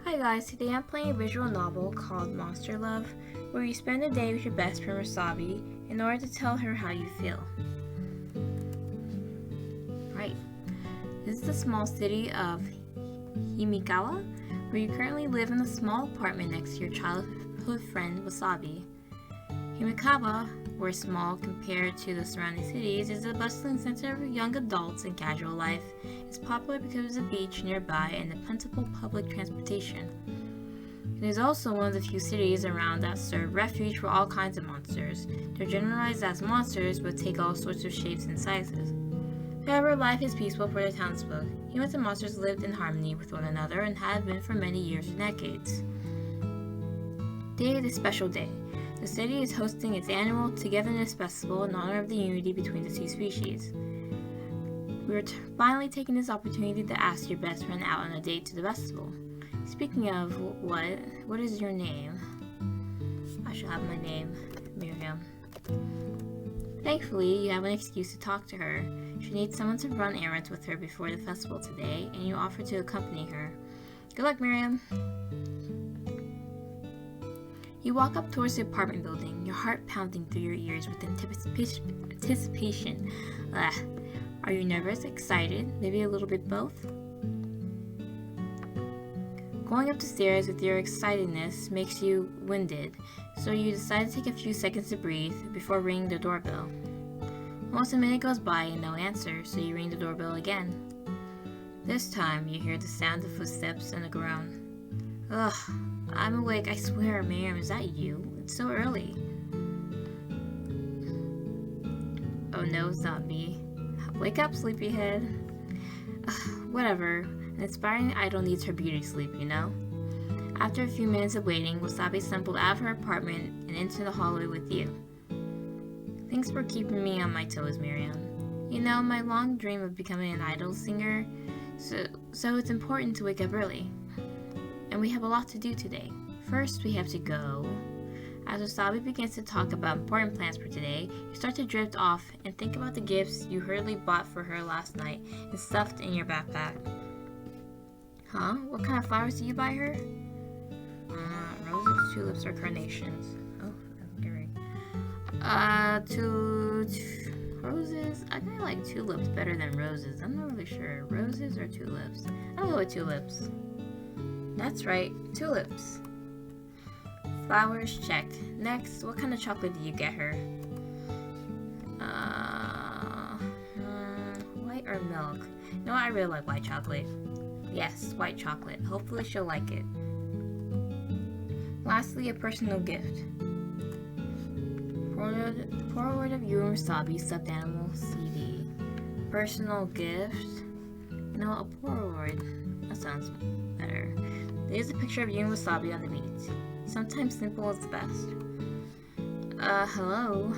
Hi guys, today I'm playing a visual novel called Monster Love, where you spend a day with your best friend Wasabi in order to tell her how you feel. Right. This is the small city of Himikawa, where you currently live in a small apartment next to your childhood friend Wasabi. Himikawa, where small compared to the surrounding cities, is a bustling center of young adults and casual life. It's popular because of the beach nearby and the plentiful public transportation. It is also one of the few cities around that serve refuge for all kinds of monsters. They're generalized as monsters but take all sorts of shapes and sizes. However, life is peaceful for the townsfolk. Humans and monsters lived in harmony with one another and have been for many years and decades. Today is a special day. The city is hosting its annual Togetherness Festival in honor of the unity between the two species. We are finally taking this opportunity to ask your best friend out on a date to the festival. Speaking of what is your name? I shall have my name, Miriam. Thankfully, you have an excuse to talk to her. She needs someone to run errands with her before the festival today, and you offer to accompany her. Good luck, Miriam! You walk up towards the apartment building, your heart pounding through your ears with anticipation. Are you nervous, excited, maybe a little bit both? Going up the stairs with your excitedness makes you winded, so you decide to take a few seconds to breathe before ringing the doorbell. Almost a minute goes by and no answer, so you ring the doorbell again. This time, you hear the sound of footsteps and a groan. Ugh, I'm awake, I swear, Miriam, is that you? It's so early. Oh no, it's not me. Wake up, sleepyhead. Whatever. An inspiring idol needs her beauty sleep, you know? After a few minutes of waiting, Wasabi stumbled out of her apartment and into the hallway with you. Thanks for keeping me on my toes, Miriam. You know, my long dream of becoming an idol singer, so it's important to wake up early. And we have a lot to do today. First, we have to go. As Wasabi begins to talk about important plans for today, you start to drift off and think about the gifts you hurriedly bought for her last night and stuffed in your backpack. Huh? What kind of flowers did you buy her? Roses, tulips, or carnations? Oh, okay. Roses? I kinda like tulips better than roses. I'm not really sure. Roses or tulips? I'll go with tulips. That's right, tulips. Flowers checked. Next, what kind of chocolate did you get her? White or milk? You know what, I really like white chocolate. Yes, white chocolate. Hopefully she'll like it. Lastly, a personal gift. Forward of you and Wasabi stuffed animal CD. Personal gift? You know, a forward. That sounds better. There's a picture of you and Wasabi on the meat. Sometimes simple is the best. Hello?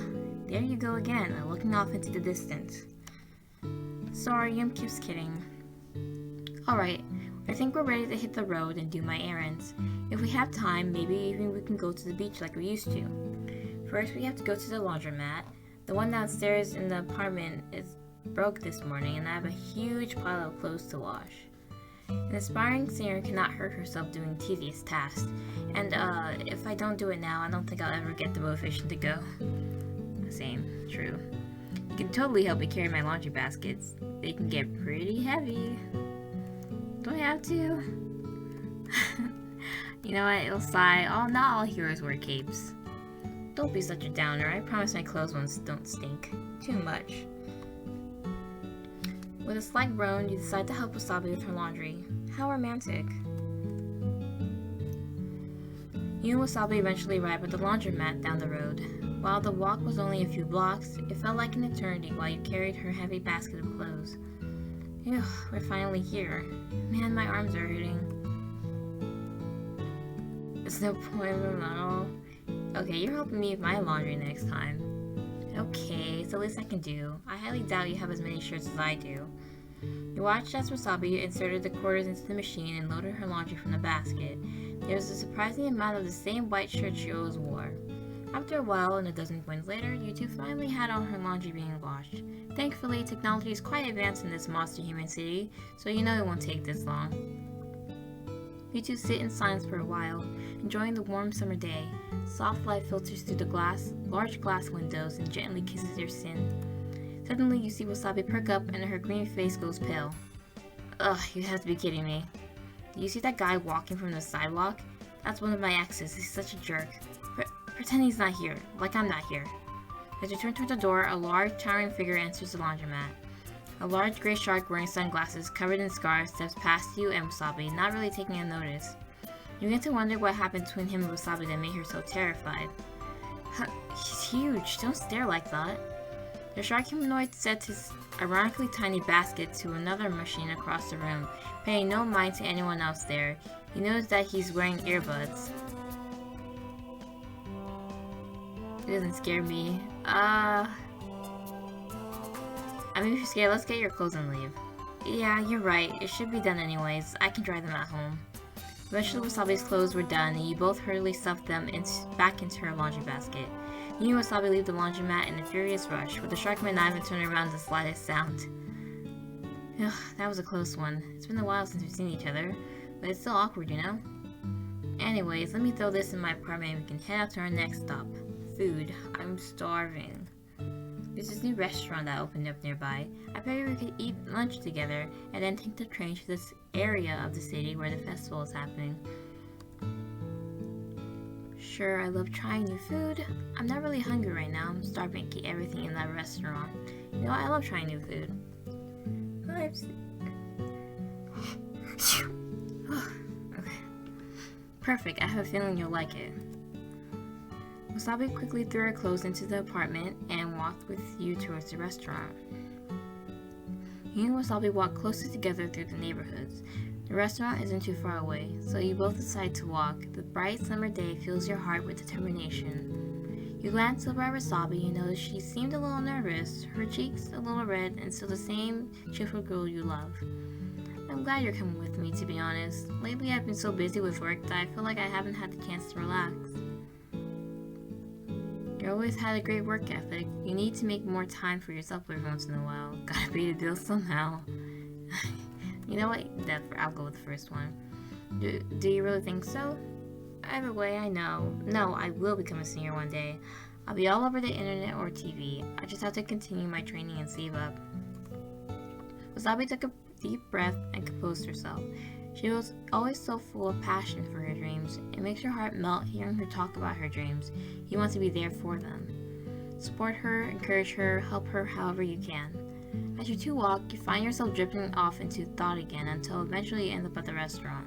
There you go again, looking off into the distance. Sorry, I'm just kidding. Alright, I think we're ready to hit the road and do my errands. If we have time, maybe even we can go to the beach like we used to. First, we have to go to the laundromat. The one downstairs in the apartment is broke this morning, and I have a huge pile of clothes to wash. An aspiring singer cannot hurt herself doing tedious tasks, and if I don't do it now, I don't think I'll ever get the motivation to go. Same, true. You can totally help me carry my laundry baskets. They can get pretty heavy. Do I have to? You know what, it'll sigh. Not all heroes wear capes. Don't be such a downer. I promise my clothes don't stink too much. With a slight groan, you decide to help Wasabi with her laundry. How romantic. You and Wasabi eventually arrive at the laundromat down the road. While the walk was only a few blocks, it felt like an eternity while you carried her heavy basket of clothes. Phew, we're finally here. Man, my arms are hurting. There's no point in them at all. Okay, you're helping me with my laundry next time. Okay, it's the least I can do. I highly doubt you have as many shirts as I do. You watched as Wasabi inserted the quarters into the machine and loaded her laundry from the basket. There was a surprising amount of the same white shirt she always wore. After a while, and a dozen coins later, you two finally had all her laundry being washed. Thankfully, technology is quite advanced in this monster human city, so you know it won't take this long. You two sit in silence for a while, enjoying the warm summer day. Soft light filters through the large glass windows and gently kisses your skin. Suddenly, you see Wasabi perk up and her green face goes pale. Ugh, you have to be kidding me. Do you see that guy walking from the sidewalk? That's one of my exes. He's such a jerk. Pretend he's not here, like I'm not here. As you turn toward the door, a large, towering figure enters the laundromat. A large gray shark wearing sunglasses, covered in scars, steps past you and Wasabi, not really taking a notice. You begin to wonder what happened between him and Wasabi that made her so terrified. He's huge. Don't stare like that. The shark humanoid sets his ironically tiny basket to another machine across the room, paying no mind to anyone else there. You notice that he's wearing earbuds. It doesn't scare me. I mean, if you're scared, let's get your clothes and leave. Yeah, you're right. It should be done anyways. I can dry them at home. Eventually, Wasabi's clothes were done, and you both hurriedly stuffed them back into her laundry basket. You and Wasabi leave the laundromat in a furious rush, with the sharkman not even turning around the slightest sound. Ugh, that was a close one. It's been a while since we've seen each other, but it's still awkward, you know? Anyways, let me throw this in my apartment and we can head out to our next stop. Food. I'm starving. There's this new restaurant that opened up nearby. I figured we could eat lunch together and then take the train to this area of the city where the festival is happening. Sure, I love trying new food. I'm not really hungry right now. I'm starving to eat everything in that restaurant. You know, I love trying new food. Okay. Perfect. I have a feeling you'll like it. Wasabi quickly threw her clothes into the apartment and walked with you towards the restaurant. You and Wasabi walk closely together through the neighborhoods. The restaurant isn't too far away, so you both decide to walk. The bright summer day fills your heart with determination. You glance over at Wasabi and notice she seemed a little nervous, her cheeks a little red, and still the same cheerful girl you love. I'm glad you're coming with me, to be honest. Lately I've been so busy with work that I feel like I haven't had the chance to relax. You always had a great work ethic. You need to make more time for yourself every once in a while. Gotta pay the bills somehow. You know what? I'll go with the first one. Do you really think so? Either way, I know. No, I will become a senior one day. I'll be all over the internet or TV. I just have to continue my training and save up. Wasabi took a deep breath and composed herself. She was always so full of passion for her dreams. It makes your heart melt hearing her talk about her dreams. You want to be there for them. Support her, encourage her, help her however you can. As you two walk, you find yourself drifting off into thought again until eventually you end up at the restaurant.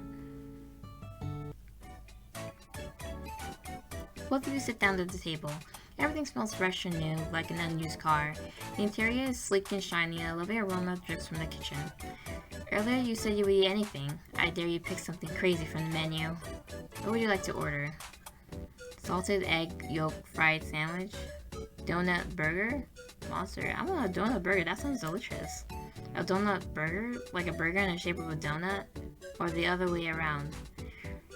Both of you sit down at the table. Everything smells fresh and new, like an unused car. The interior is sleek and shiny, and a lovely aroma drifts from the kitchen. Earlier you said you would eat anything. I dare you pick something crazy from the menu. What would you like to order? Salted egg yolk fried sandwich? Donut burger? Monster, I want a donut burger. That sounds delicious. A donut burger? Like a burger in the shape of a donut? Or the other way around?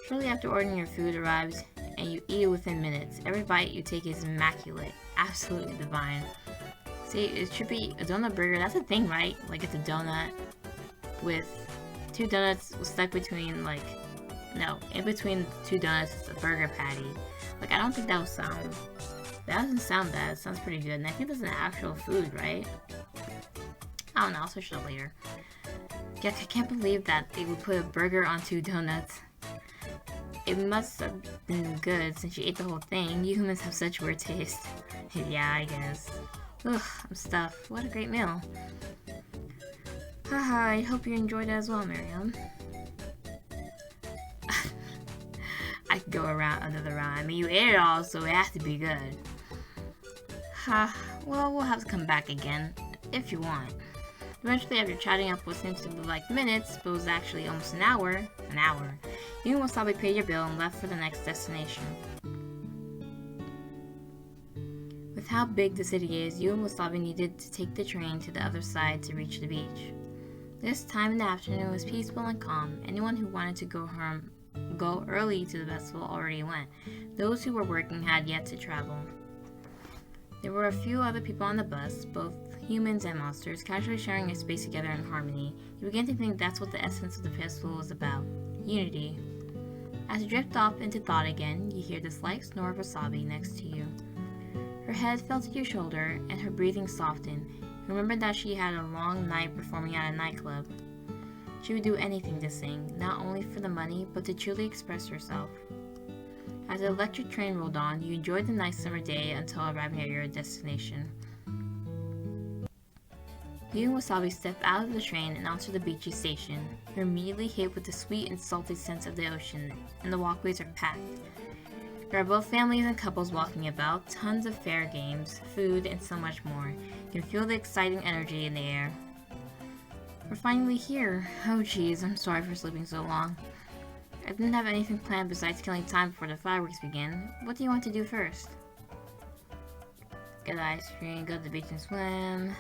Shortly after ordering, your food arrives and you eat it within minutes. Every bite you take is immaculate. Absolutely divine. See, it should be a donut burger. That's a thing, right? Like it's a donut with two donuts stuck between, like, no, in between two donuts it's a burger patty. Like, I don't think that doesn't sound bad. It sounds pretty good, and I think that's an actual food, right? I don't know, I'll search it up later. Yeah, I can't believe that they would put a burger on two donuts. It must have been good since you ate the whole thing. You humans have such weird taste. Yeah, I guess. Ugh, I'm stuffed. What a great meal. Haha, I hope you enjoyed it as well, Miriam. I could go around another round. I mean, you ate it all, so it has to be good. Ha, well, we'll have to come back again, if you want. Eventually, after chatting up what seems to be like minutes, but was actually almost an hour, you and Wasabi paid your bill and left for the next destination. With how big the city is, you and Wasabi needed to take the train to the other side to reach the beach. This time in the afternoon was peaceful and calm. Anyone who wanted to go early to the festival already went. Those who were working had yet to travel. There were a few other people on the bus, both humans and monsters, casually sharing a space together in harmony. You begin to think that's what the essence of the festival was about. Unity. As you drift off into thought again, you hear the slight snore of Wasabi next to you. Her head fell to your shoulder, and her breathing softened. You remembered that she had a long night performing at a nightclub. She would do anything to sing, not only for the money, but to truly express herself. As the electric train rolled on, you enjoyed the nice summer day until arriving at your destination. You and Wasabi step out of the train and onto the beachy station. You're immediately hit with the sweet and salty scents of the ocean, and the walkways are packed. There are both families and couples walking about, tons of fair games, food, and so much more. You can feel the exciting energy in the air. We're finally here. Oh geez, I'm sorry for sleeping so long. I didn't have anything planned besides killing time before the fireworks begin. What do you want to do first? Get ice cream, go to the beach and swim.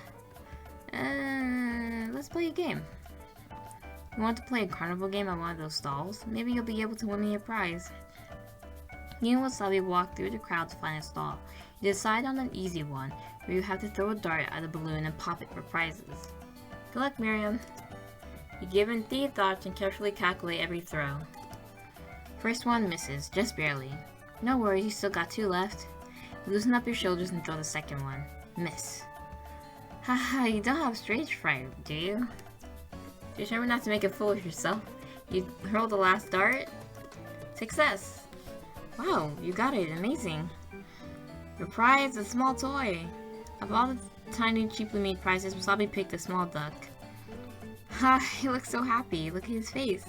Let's play a game. You want to play a carnival game at one of those stalls? Maybe you'll be able to win me a prize. You and Wasabi walk through the crowd to find a stall. You decide on an easy one, where you have to throw a dart at a balloon and pop it for prizes. Good luck, Miriam. You give in deep thoughts and carefully calculate every throw. First one misses, just barely. No worries, you still got 2 left. You loosen up your shoulders and throw the second one. Miss. Haha, you don't have stage fright, do you? Determined not to make a fool of yourself, you hurl the last dart. Success! Wow, you got it, amazing. Your prize, a small toy. Of all the tiny, cheaply made prizes, Wasabi picked a small duck. Ha, he looks so happy, look at his face.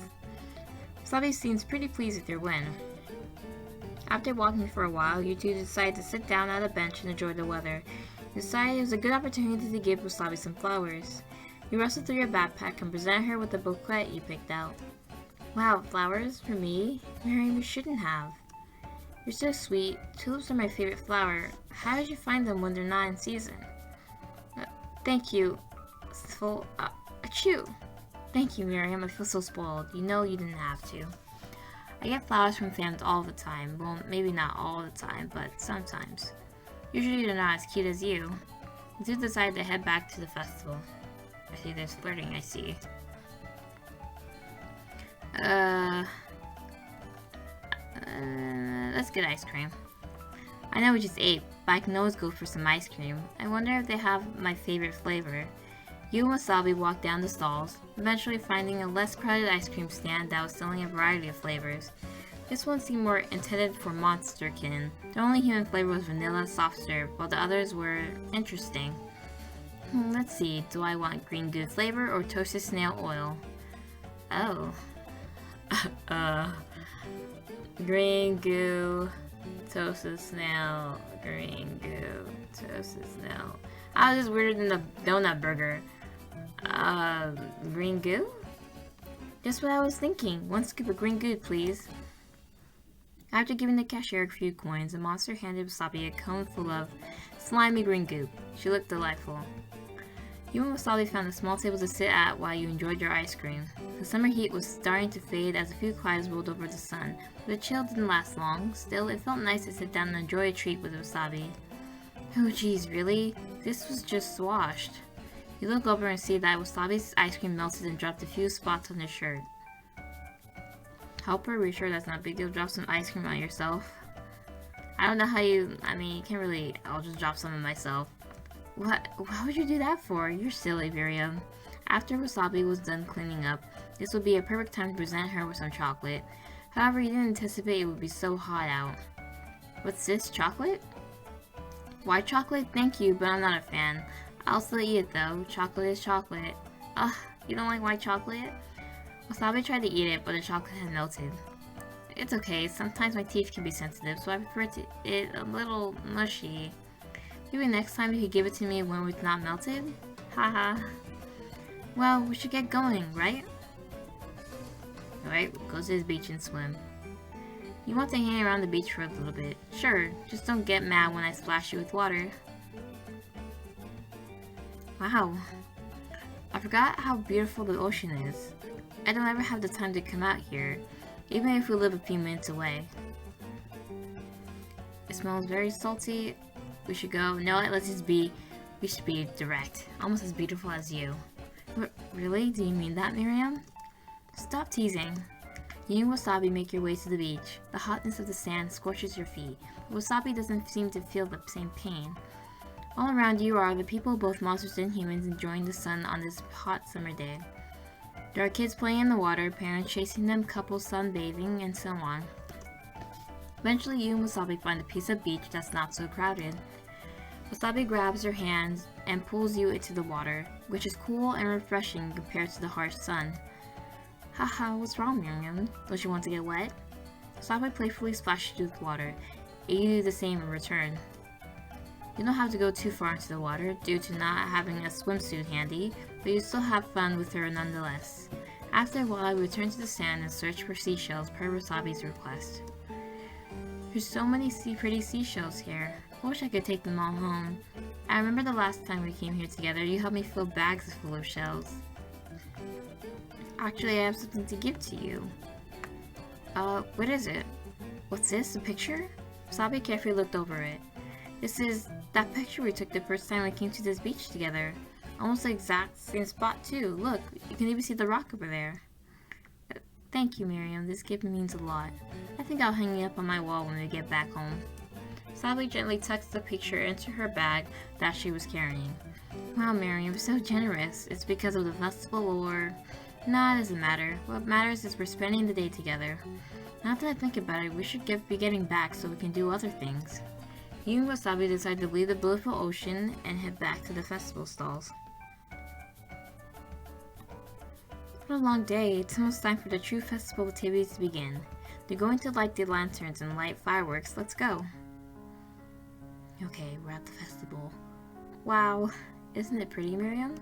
Wasabi seems pretty pleased with your win. After walking for a while, you two decide to sit down at a bench and enjoy the weather. You decide it was a good opportunity to give Wasabi some flowers. You rustle through your backpack and present her with a bouquet you picked out. Wow, flowers? For me? Miriam, you shouldn't have. You're so sweet. Tulips are my favorite flower. How did you find them when they're not in season? Thank you. Achoo! Thank you, Miriam. I feel so spoiled. You know you didn't have to. I get flowers from fans all the time. Well, maybe not all the time, but sometimes. Usually they're not as cute as you. You two decide to head back to the festival. I see there's flirting, I see. Let's get ice cream. I know we just ate, but I can always go for some ice cream. I wonder if they have my favorite flavor. You and Wasabi walk down the stalls, eventually finding a less crowded ice cream stand that was selling a variety of flavors. This one seemed more intended for monsterkin. The only human flavor was vanilla soft serve, while the others were interesting. Let's see, do I want green goo flavor or toasted snail oil? Oh. Green goo, toasted snail, green goo, toasted snail. I was just weirder than the donut burger. Green goo? Just what I was thinking. 1 scoop of green goo, please. After giving the cashier a few coins, the monster handed Wasabi a cone full of slimy green goop. She looked delightful. You and Wasabi found a small table to sit at while you enjoyed your ice cream. The summer heat was starting to fade as a few clouds rolled over the sun, but the chill didn't last long. Still, it felt nice to sit down and enjoy a treat with Wasabi. Oh geez, really? This was just swashed. You look over and see that Wasabi's ice cream melted and dropped a few spots on his shirt. Help her, are you sure that's not a big deal? Drop some ice cream on yourself. I don't know how you can't really, I'll just drop some on myself. What would you do that for? You're silly, Miriam. After Wasabi was done cleaning up, this would be a perfect time to present her with some chocolate. However, you didn't anticipate it would be so hot out. What's this, chocolate? White chocolate? Thank you, but I'm not a fan. I'll still eat it though. Chocolate is chocolate. Ugh, you don't like white chocolate? Wasabi tried to eat it, but the chocolate had melted. It's okay, sometimes my teeth can be sensitive, so I prefer it a little mushy. Maybe next time you could give it to me when it's not melted? Haha. Well, we should get going, right? Alright, go to the beach and swim. You want to hang around the beach for a little bit? Sure, just don't get mad when I splash you with water. Wow. I forgot how beautiful the ocean is. I don't ever have the time to come out here, even if we live a few minutes away. It smells very salty. We should go. No, let's just be. We should be direct. Almost as beautiful as you. Really? Do you mean that, Miriam? Stop teasing. You and Wasabi make your way to the beach. The hotness of the sand scorches your feet, but Wasabi doesn't seem to feel the same pain. All around you are the people, both monsters and humans, enjoying the sun on this hot summer day. There are kids playing in the water, parents chasing them, couples sunbathing, and so on. Eventually, you and Wasabi find a piece of beach that's not so crowded. Wasabi grabs your hands and pulls you into the water, which is cool and refreshing compared to the harsh sun. Haha, what's wrong, Miriam? Don't you want to get wet? Wasabi playfully splashes you with water, and you do the same in return. You don't have to go too far into the water due to not having a swimsuit handy, but you still have fun with her nonetheless. After a while, we return to the sand and search for seashells per Wasabi's request. There's so many pretty seashells here. I wish I could take them all home. I remember the last time we came here together, you helped me fill bags full of shells. Actually, I have something to give to you. What is it? What's this, a picture? Wasabi carefully looked over it. This is that picture we took the first time we came to this beach together. Almost the exact same spot too. Look, you can even see the rock over there. Thank you, Miriam. This gift means a lot. I think I'll hang it up on my wall when we get back home. Wasabi gently tucks the picture into her bag that she was carrying. Wow, Miriam, so generous. It's because of the festival or... Nah, it doesn't matter. What matters is we're spending the day together. Now that I think about it, we should be getting back so we can do other things. You and Wasabi decide to leave the beautiful ocean and head back to the festival stalls. What a long day. It's almost time for the true festival activities to begin. They're going to light the lanterns and light fireworks. Let's go. Okay, we're at the festival. Wow, isn't it pretty, Miriam?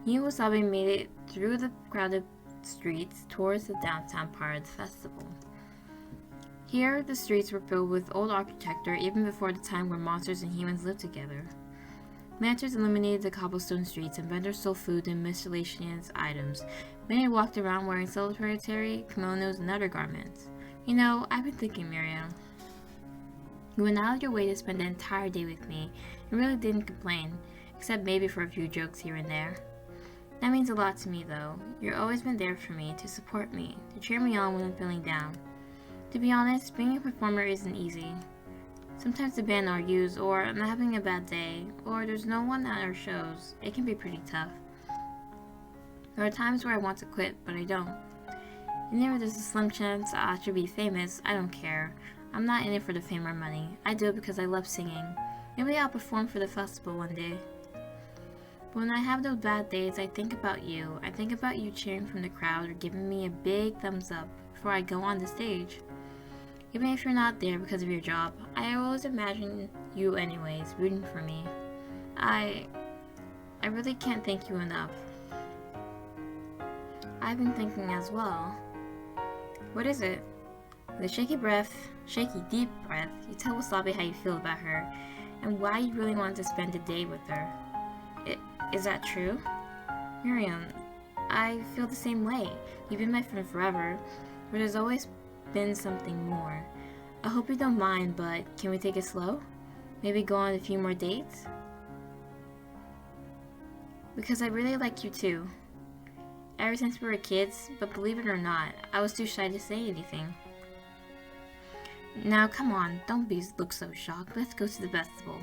You and Wasabi made it through the crowded streets towards the downtown part of the festival. Here, the streets were filled with old architecture even before the time where monsters and humans lived together. Lanterns illuminated the cobblestone streets and vendors sold food and miscellaneous items. Many walked around wearing celebratory kimonos and other garments. You know, I've been thinking, Miriam. You went out of your way to spend the entire day with me and really didn't complain, except maybe for a few jokes here and there. That means a lot to me, though. You've always been there for me, to support me, to cheer me on when I'm feeling down. To be honest, being a performer isn't easy. Sometimes the band argues, or I'm having a bad day, or there's no one at our shows. It can be pretty tough. There are times where I want to quit, but I don't. And if there's a slim chance I should be famous, I don't care. I'm not in it for the fame or money. I do it because I love singing. Maybe I'll perform for the festival one day. But when I have those bad days, I think about you. I think about you cheering from the crowd or giving me a big thumbs up before I go on the stage. Even if you're not there because of your job, I always imagine you anyways, rooting for me. I really can't thank you enough. I've been thinking as well. What is it? With a shaky, deep breath, you tell Wasabi how you feel about her and why you really want to spend the day with her. Is that true? Miriam, I feel the same way. You've been my friend forever, but there's always been something more. I hope you don't mind, but can we take it slow? Maybe go on a few more dates? Because I really like you too. Ever since we were kids, but believe it or not, I was too shy to say anything. Now come on, don't look so shocked. Let's go to the festival.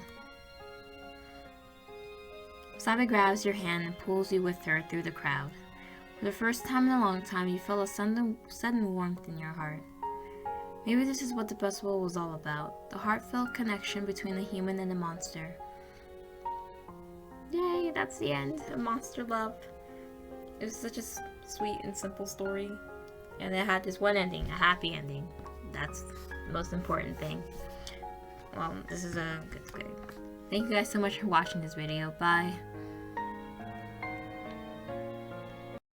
Wasabi grabs your hand and pulls you with her through the crowd. For the first time in a long time, you felt a sudden warmth in your heart. Maybe this is what the festival was all about, the heartfelt connection between the human and the monster. Yay, that's the end of Monster Love. It was such a sweet and simple story, and it had this one ending, a happy ending. That's the most important thing. Well, this is a good. Thank you guys so much for watching this video. Bye.